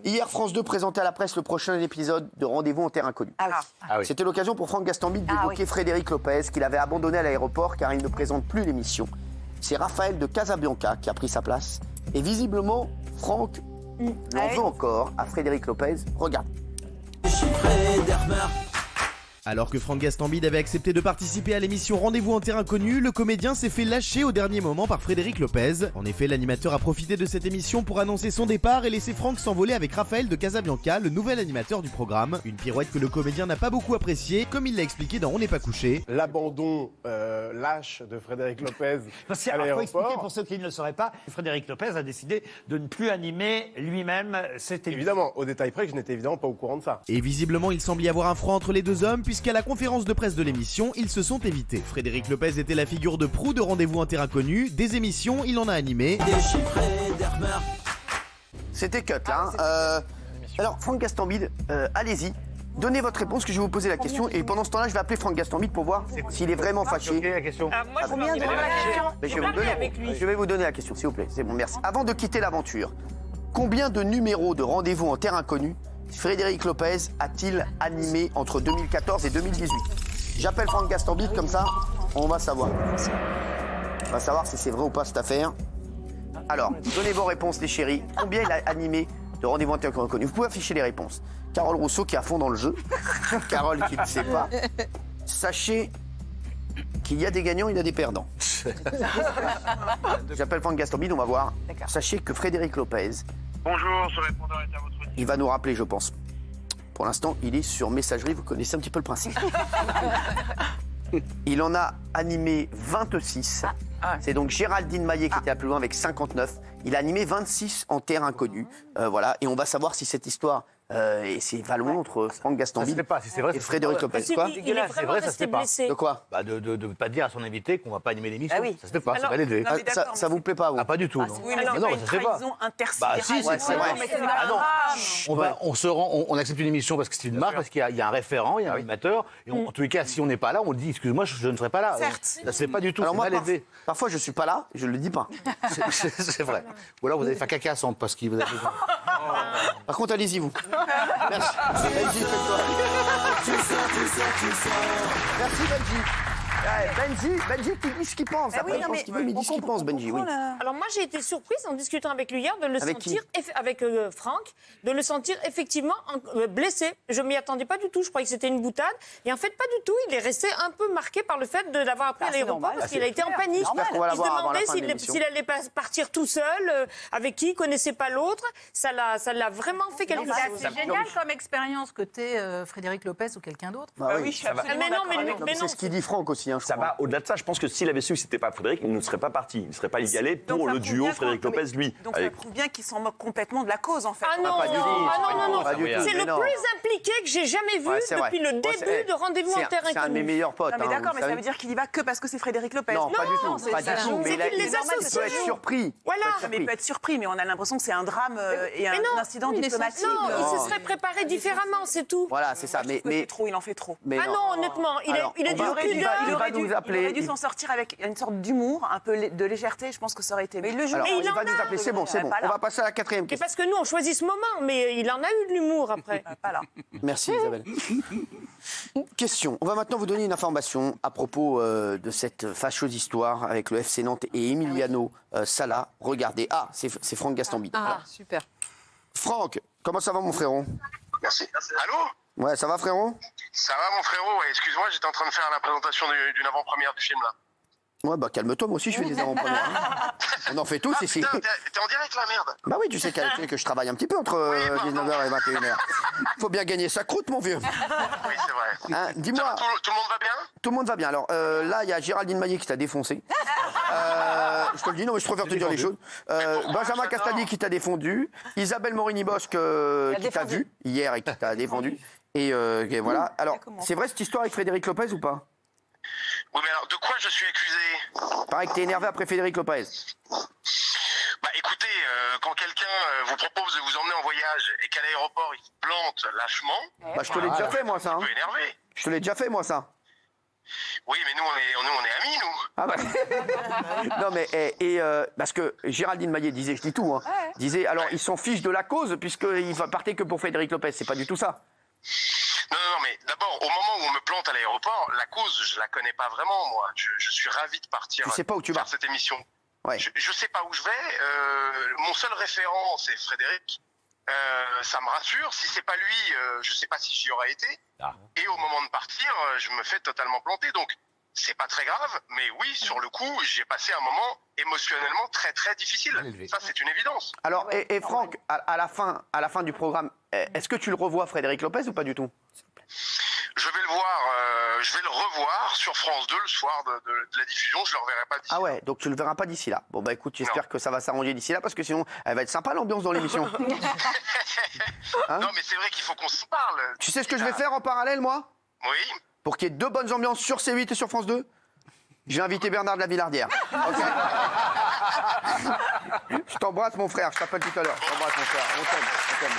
Hier, France 2 présentait à la presse le prochain épisode de Rendez-vous en terre inconnue. Oui. C'était l'occasion pour Franck Gastambide d'évoquer Frédéric Lopez, qu'il avait abandonné à l'aéroport car il ne présente plus l'émission. C'est Raphaël de Casabianca qui a pris sa place. Et visiblement, Franck l'en veut encore à Frédéric Lopez. Regarde. Alors que Franck Gastambide avait accepté de participer à l'émission Rendez-vous en terre inconnue, le comédien s'est fait lâcher au dernier moment par Frédéric Lopez. En effet, l'animateur a profité de cette émission pour annoncer son départ et laisser Franck s'envoler avec Raphaël de Casabianca, le nouvel animateur du programme. Une pirouette que le comédien n'a pas beaucoup appréciée, comme il l'a expliqué dans On n'est pas couché. L'abandon lâche de Frédéric Lopez Parce à qu'il faut expliquer l'aéroport. pour ceux qui ne le sauraient pas, Frédéric Lopez a décidé de ne plus animer lui-même cette émission. Évidemment, au détail près que je n'étais évidemment pas au courant de ça. Et visiblement, il semble y avoir un froid entre les deux hommes, puisqu'à la conférence de presse de l'émission, ils se sont évités. Frédéric Lopez était la figure de proue de Rendez-vous en terre inconnue. Des émissions, il en a animé. C'était cut là. Alors, Franck Gastambide, allez-y. Donnez votre réponse, que je vais vous poser la question. Et pendant ce temps-là, je vais appeler Franck Gastambide pour voir s'il est vraiment fâché. La question. Moi, je me demande la question. Mais je vais vous donner la question, s'il vous plaît. C'est bon, merci. Avant de quitter l'aventure, combien de numéros de Rendez-vous en terre inconnue Frédéric Lopez a-t-il animé entre 2014 et 2018 ? J'appelle Franck Gastambide, comme ça, on va savoir. On va savoir si c'est vrai ou pas cette affaire. Alors, donnez vos réponses, les chéris. Combien il a animé de Rendez-vous en terre inconnue ? Vous pouvez afficher les réponses. Carole Rousseau qui est à fond dans le jeu. Carole qui ne sait pas. Sachez qu'il y a des gagnants, il y a des perdants. J'appelle Franck Gastambide, on va voir. Sachez que Frédéric Lopez, Bonjour, ce répondeur est à votre il va nous rappeler, je pense. Pour l'instant, il est sur messagerie, vous connaissez un petit peu le principe. Il en a animé 26. C'est donc Géraldine Maillet qui était à plus loin avec 59. Il a animé 26 en terre inconnue. Voilà, et on va savoir si cette histoire et c'est Valmont entre Franck Ça se Gastambide fait pas, si c'est vrai. et Frédéric Lopez. Quoi Il est C'est vrai, ça se fait pas. De quoi De pas dire à son invité qu'on va pas animer l'émission. Ah oui. Ça se fait pas, c'est Alors, pas l'idée. non, mais ça, d'accord, ça vous plaît pas, vous Ah, pas du tout. non. Oui, mais Ah c'est non, pas ça une se fait pas. trahison intersidérale. Bah si, c'est vrai. Mais c'est un Ah non. drame. On se rend, on accepte une émission parce que c'est une marque, parce qu'il y a un référent, il y a un animateur. Et en tous les cas, si on n'est pas là, on dit excuse-moi, je ne serai pas là. Certes. Ça se fait pas du tout. Alors C'est moi, mal élevé. parfois, je suis pas là, je le dis pas. C'est vrai. Ou alors vous allez faire caca sans parce qu'il vous a besoin. Par contre, allez-y, vous. Merci. Benji, fais-toi. Merci, Benji. Ouais, Benji qui dit ce qu'il pense. Après, il pense ce qu'il veut, mais il dit ce qu'il pense, Benji. Oui. Alors moi j'ai été surprise en discutant avec lui hier de le Avec sentir avec Franck, de le sentir effectivement blessé. Je m'y attendais pas du tout. Je croyais que c'était une boutade et en fait pas du tout. Il est resté un peu marqué par le fait de l'avoir appris à c'est l'aéroport normal. parce qu'il a été en panique. J'espère qu'on va Il se l'avoir avant la demandait fin de l'émission. s'il allait pas partir tout seul, avec qui il connaissait pas l'autre. Ça l'a vraiment fait quelque chose. C'est génial comme expérience que t'es Frédéric Lopez ou quelqu'un d'autre. Bah oui. Oui, je suis absolument Mais non, mais, d'accord avec mais C'est non. ce qu'il dit Franck aussi, hein, je Ça crois. va au-delà de ça. Je pense que s'il avait su que c'était pas Frédéric, il ne serait pas parti. Il ne serait pas y allé Donc pour ça le prouve duo bien Frédéric qu'on- Lopez, lui. Donc ça Avec- prouve bien qu'il s'en moque complètement de la cause, en fait. Ah non, pas du tout. non. Pas du tout. C'est Mais le non. plus impliqué que j'ai jamais vu Ouais, c'est vrai. depuis le Ouais, début de Rendez-vous en terre C'est un de mes inconnue. meilleurs potes. Non, mais hein, d'accord, vous mais ça savez. veut dire qu'il y va que parce que c'est Frédéric Lopez. Non, pas du tout. c'est Pas ça. du tout. Mais C'est qu'il les il associe. peut être surpris. Voilà. Mais il peut être surpris, mais on a l'impression que c'est un drame et un Mais non. incident Oui, mais diplomatique. Non, il Oh. se serait préparé différemment, c'est tout. Voilà, c'est ça. Mais Il en fait trop. Ah non, honnêtement, il Alors, a on du va- pudeur. il va nous appeler. Il aurait dû s'en sortir avec une sorte d'humour, un peu de légèreté. Je pense que ça aurait été. Mais le Alors, Et il il en va a. nous appeler. C'est bon, c'est bon. Pas là. On va passer à la quatrième C'est question. parce que nous, on choisit ce moment, mais il en a eu de l'humour après. Pas là. Merci Isabelle. Question. On va maintenant vous donner une information à propos de cette fâcheuse histoire avec le FC Nantes et Emiliano Sala. Regardez. Ah, c'est Franck Gastambide. Ah, super. Franck, comment ça va mon frérot? Merci. Allô? Ouais, ça va frérot? Ça va mon frérot? Ouais, excuse-moi, j'étais en train de faire la présentation d'une avant-première du film là. Ouais, bah calme-toi, moi aussi je fais des avant-premières. On en fait tous ici. Putain, t'es en direct là, merde. Bah oui, tu sais que je travaille un petit peu entre 19h et 21h. Faut bien gagner sa croûte, mon vieux. Oui, c'est vrai. Hein, Ça dis-moi, va, tout le monde va bien? tout le monde va bien. Alors là, il y a Géraldine Maillet qui t'a défoncé. Je te le dis, non, mais je préfère te dire les choses. Benjamin Castaldi qui t'a défendu. Isabelle Morini-Bosque qui t'a vu hier et qui t'a défendu. Et voilà. Alors, c'est vrai cette histoire avec Frédéric Lopez ou pas? Oui, mais alors, de quoi je suis accusé? Pareil que t'es énervé après Frédéric Lopez. Bah écoutez, quand quelqu'un vous propose de vous emmener en voyage et qu'à l'aéroport il se plante lâchement, Bah je te l'ai déjà fait moi ça. un Hein. peu énervé. Je te l'ai déjà fait moi ça. Oui, mais nous, on est amis, nous. Ah bah. Non mais parce que Géraldine Maillet disait, je dis tout, hein, disait alors ils s'en fichent de la cause puisqu'ils partaient que pour Frédéric Lopez, c'est pas du tout ça. Non, mais d'abord, au moment où on me plante à l'aéroport, la cause, je la connais pas vraiment, moi. Je suis ravi de partir. Tu sais pas où tu faire vas. cette émission. Ouais. Je sais pas où je vais. Mon seul référent, c'est Frédéric. Ça me rassure. Si c'est pas lui, je sais pas si j'y aurais été. Et au moment de partir, je me fais totalement planter. Donc, c'est pas très grave. Mais oui, sur le coup, j'ai passé un moment émotionnellement très très difficile. Ça, c'est une évidence. Alors et Franck, à la fin du programme, est-ce que tu le revois Frédéric Lopez ou pas du tout? Je vais le voir, je vais le revoir sur France 2 le soir de la diffusion. Je le reverrai pas d'ici. Ah ouais, donc tu le verras pas d'ici là. Bon bah écoute, j'espère que ça va s'arranger d'ici là parce que sinon elle va être sympa l'ambiance dans l'émission. Hein? Non, mais c'est vrai qu'il faut qu'on se parle. Tu sais ce que je vais faire en parallèle moi? Oui. Pour qu'il y ait 2 bonnes ambiances sur C8 et sur France 2, j'ai invité Bernard de la Villardière. Ok. Je t'embrasse mon frère, je t'appelle tout à l'heure. Je t'embrasse mon frère, on t'aime.